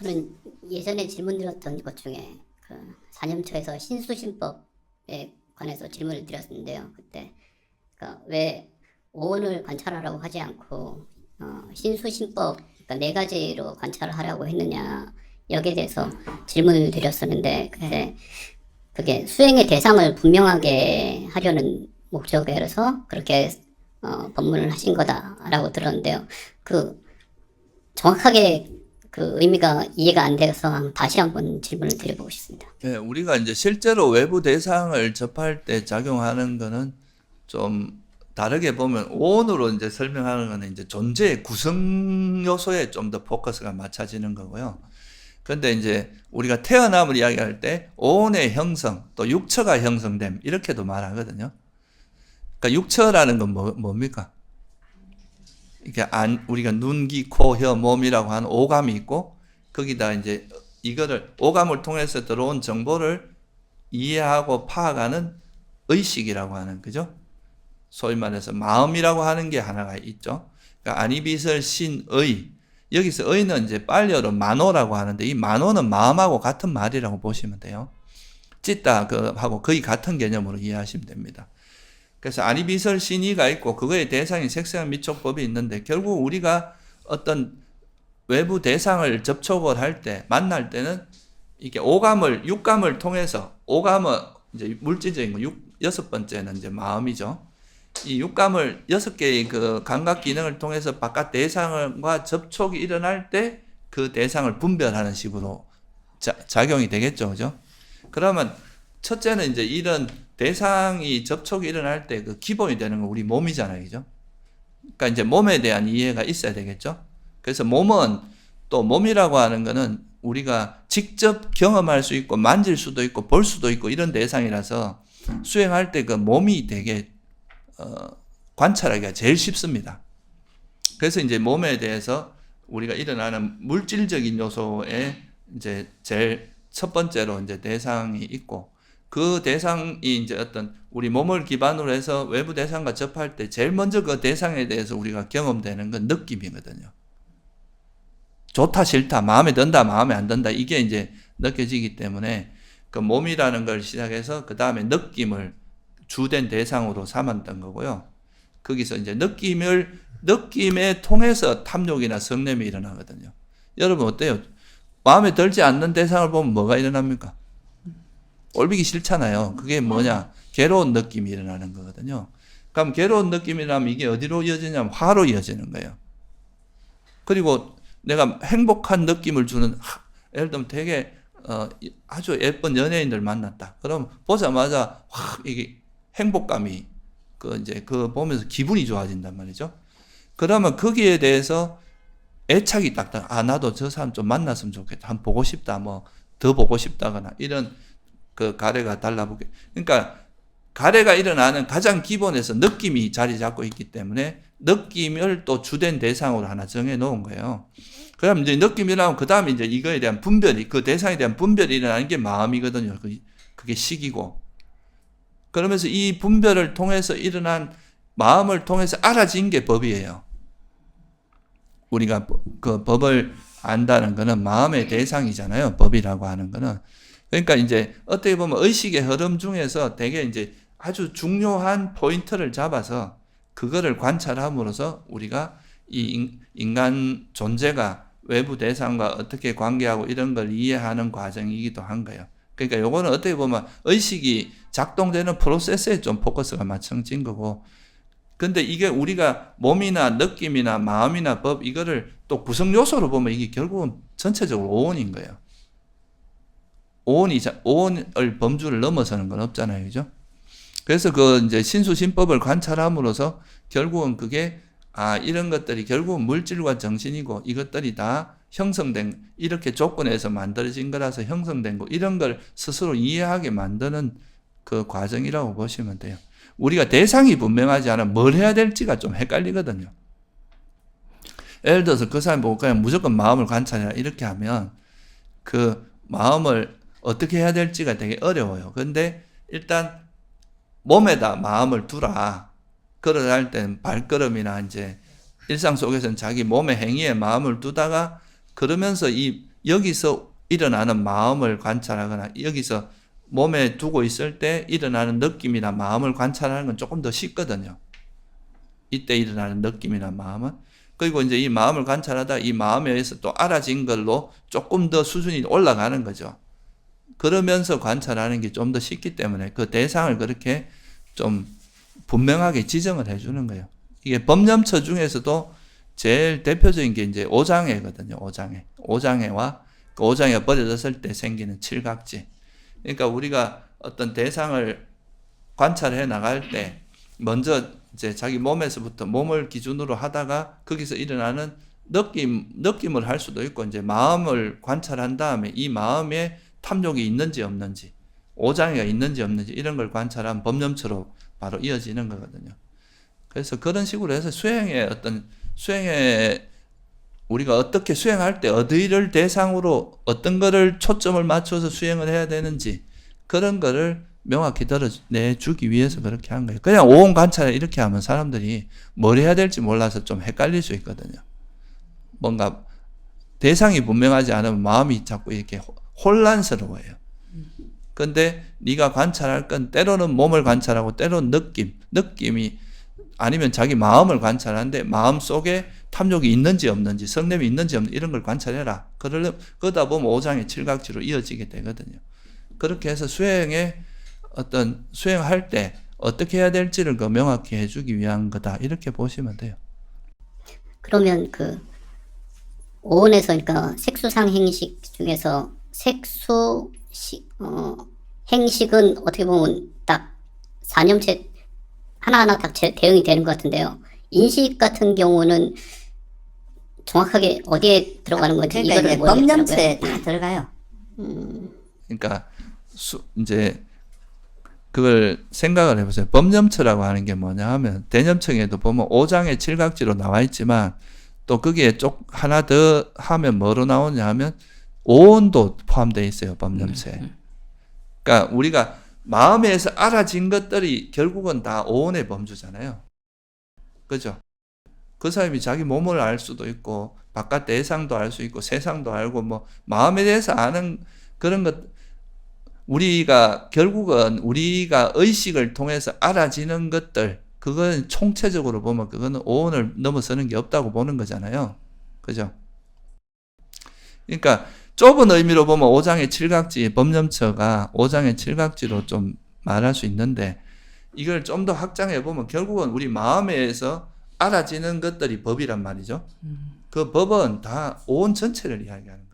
저는 예전에 질문 드렸던 것 중에 그 산염초에서 신수신법에 관해서 질문을 드렸는데요. 그때 왜 오온을 관찰하라고 하지 않고 신수신법 그러니까 네 가지로 관찰을 하라고 했느냐 여기에 대해서 질문을 드렸었는데 그게 수행의 대상을 분명하게 하려는 목적이라서 그렇게 법문을 하신 거다라고 들었는데요. 정확하게 의미가 이해가 안 돼서 다시 한번 질문을 드려보고 싶습니다. 네, 우리가 이제 실제로 외부 대상을 접할 때 작용하는 거는 좀 다르게 보면 오온으로 이제 설명하는 거는 이제 존재의 구성 요소에 좀 더 포커스가 맞춰지는 거고요. 근데 이제 우리가 태어남을 이야기할 때 오온의 형성, 또 육처가 형성됨 이렇게도 말하거든요. 그러니까 육처라는 건 뭡니까? 이게 우리가 눈, 귀, 코, 혀, 몸이라고 하는 오감이 있고 거기다 이제 이거를 오감을 통해서 들어온 정보를 이해하고 파악하는 의식이라고 하는 그죠? 소위 말해서 마음이라고 하는 게 하나가 있죠. 그러니까 아니비설 신의 여기서 의는 이제 빨리어로 만호라고 하는데 이 만호는 마음하고 같은 말이라고 보시면 돼요. 찢다 하고 거의 같은 개념으로 이해하시면 됩니다. 그래서 아니비설 신의가 있고 그거의 대상이 색세한 미촉법이 있는데 결국 우리가 어떤 외부 대상을 접촉을 할 때 만날 때는 이게 육감을 통해서 오감은 이제 물질적인 거 여섯 번째는 이제 마음이죠. 이 육감을 6개의 그 감각 기능을 통해서 바깥 대상과 접촉이 일어날 때 그 대상을 분별하는 식으로 작용이 되겠죠. 그죠? 그러면 첫째는 이제 이런 대상이 접촉이 일어날 때 그 기본이 되는 건 우리 몸이잖아요. 그죠? 그러니까 이제 몸에 대한 이해가 있어야 되겠죠? 그래서 또 몸이라고 하는 거는 우리가 직접 경험할 수 있고 만질 수도 있고 볼 수도 있고 이런 대상이라서 수행할 때 그 몸이 되게 관찰하기가 제일 쉽습니다. 그래서 이제 몸에 대해서 우리가 일어나는 물질적인 요소에 이제 제일 첫 번째로 이제 대상이 있고 그 대상이 이제 어떤 우리 몸을 기반으로 해서 외부 대상과 접할 때 제일 먼저 그 대상에 대해서 우리가 경험되는 건 느낌이거든요. 좋다 싫다 마음에 든다 마음에 안 든다 이게 이제 느껴지기 때문에 그 몸이라는 걸 시작해서 그 다음에 느낌을 주된 대상으로 삼았던 거고요. 거기서 이제 느낌에 통해서 탐욕이나 성냄이 일어나거든요. 여러분 어때요? 마음에 들지 않는 대상을 보면 뭐가 일어납니까? 꼴보기 싫잖아요. 그게 뭐냐? 괴로운 느낌이 일어나는 거거든요. 그럼 괴로운 느낌이라면 이게 어디로 이어지냐면 화로 이어지는 거예요. 그리고 내가 행복한 느낌을 주는 예를 들면 되게 아주 예쁜 연예인들 만났다. 그럼 보자마자 확 이게 행복감이 그 보면서 기분이 좋아진단 말이죠. 그러면 거기에 대해서 애착이 딱딱 나도 저 사람 좀 만났으면 좋겠다. 한번 보고 싶다. 뭐 더 보고 싶다거나 이런 그 가래가 달라붙게. 그러니까 가래가 일어나는 가장 기본에서 느낌이 자리 잡고 있기 때문에 느낌을 또 주된 대상으로 하나 정해 놓은 거예요. 그럼 이제 느낌이 나오면 그 다음에 이제 이거에 대한 분별이 그 대상에 대한 분별이 일어나는 게 마음이거든요. 그게 식이고. 그러면서 이 분별을 통해서 일어난 마음을 통해서 알아진 게 법이에요. 우리가 그 법을 안다는 거는 마음의 대상이잖아요. 법이라고 하는 거는. 그러니까 이제 어떻게 보면 의식의 흐름 중에서 되게 이제 아주 중요한 포인트를 잡아서 그거를 관찰함으로써 우리가 이 인간 존재가 외부 대상과 어떻게 관계하고 이런 걸 이해하는 과정이기도 한 거예요. 그러니까 요거는 어떻게 보면 의식이 작동되는 프로세스에 좀 포커스가 맞춰진 거고 근데 이게 우리가 몸이나 느낌이나 마음이나 법 이거를 또 구성 요소로 보면 이게 결국은 전체적으로 오온인 거예요. 오온을 범주를 넘어서는 건 없잖아요. 그죠? 그래서 이제 신수신법을 관찰함으로써 결국은 그게 이런 것들이 결국은 물질과 정신이고 이것들이 다 형성된 이렇게 조건에서 만들어진 거라서 형성된 거 이런 걸 스스로 이해하게 만드는 그 과정이라고 보시면 돼요. 우리가 대상이 분명하지 않으면 뭘 해야 될지가 좀 헷갈리거든요. 예를 들어서 그 사람 보고 그냥 무조건 마음을 관찰해라 이렇게 하면 그 마음을 어떻게 해야 될지가 되게 어려워요. 근데 일단 몸에다 마음을 두라. 걸어갈 때는 발걸음이나 이제 일상 속에서는 자기 몸의 행위에 마음을 두다가 그러면서 여기서 일어나는 마음을 관찰하거나 여기서 몸에 두고 있을 때 일어나는 느낌이나 마음을 관찰하는 건 조금 더 쉽거든요. 이때 일어나는 느낌이나 마음은. 그리고 이제 이 마음을 관찰하다 이 마음에 의해서 또 알아진 걸로 조금 더 수준이 올라가는 거죠. 그러면서 관찰하는 게 좀 더 쉽기 때문에 그 대상을 그렇게 좀 분명하게 지정을 해주는 거예요. 이게 법념처 중에서도 제일 대표적인 게 이제 오장애거든요. 오장애. 오장애와 그 오장애가 버려졌을 때 생기는 칠각지. 그러니까 우리가 어떤 대상을 관찰해 나갈 때 먼저 이제 자기 몸에서부터 몸을 기준으로 하다가 거기서 일어나는 느낌을 할 수도 있고 이제 마음을 관찰한 다음에 이 마음에 탐욕이 있는지 없는지 오장애가 있는지 없는지 이런 걸 관찰한 법념처로 바로 이어지는 거거든요. 그래서 그런 식으로 해서 수행에 우리가 어떻게 수행할 때 어디를 대상으로 어떤 거를 초점을 맞춰서 수행을 해야 되는지 그런 거를 명확히 드러내주기 위해서 그렇게 한 거예요. 그냥 오온 관찰을 이렇게 하면 사람들이 뭘 해야 될지 몰라서 좀 헷갈릴 수 있거든요. 뭔가 대상이 분명하지 않으면 마음이 자꾸 이렇게 혼란스러워요. 근데 네가 관찰할 건 때로는 몸을 관찰하고 때로는 느낌이 아니면 자기 마음을 관찰하는데 마음 속에 탐욕이 있는지 없는지 성냄이 있는지 없는지 이런 걸 관찰해라. 그러다 보면 오장의 칠각지로 이어지게 되거든요. 그렇게 해서 수행할 때 어떻게 해야 될지를 명확히 해주기 위한 거다. 이렇게 보시면 돼요. 그러면 그 오온에서 그러니까 색수상 행식 중에서 행식은 어떻게 보면 딱 사념체 하나하나 딱 대응이 되는 것 같은데요. 인식 같은 경우는 정확하게 어디에 들어가는 건지 그러니까 이거를 이제 모르겠더라고요. 법념처에 다 들어가요. 그러니까 이제 그걸 생각을 해보세요. 법념처라고 하는 게 뭐냐 하면 대념청에도 보면 5장의 칠각지로 나와 있지만 또 거기에 하나 더 하면 뭐로 나오냐 하면 오온도 포함되어 있어요. 법념처에. 그러니까 우리가 마음에서 알아진 것들이 결국은 다 오온의 범주잖아요. 그죠? 그 사람이 자기 몸을 알 수도 있고 바깥 대상도 알 수 있고 세상도 알고 뭐 마음에 대해서 아는 그런 것 결국은 우리가 의식을 통해서 알아지는 것들 그건 총체적으로 보면 그거는 오온을 넘어서는 게 없다고 보는 거잖아요. 그죠? 그러니까 좁은 의미로 보면 5장의 칠각지, 법념처가 5장의 칠각지로 좀 말할 수 있는데 이걸 좀 더 확장해 보면 결국은 우리 마음에서 알아지는 것들이 법이란 말이죠. 그 법은 다 오온 전체를 이야기하는 거예요.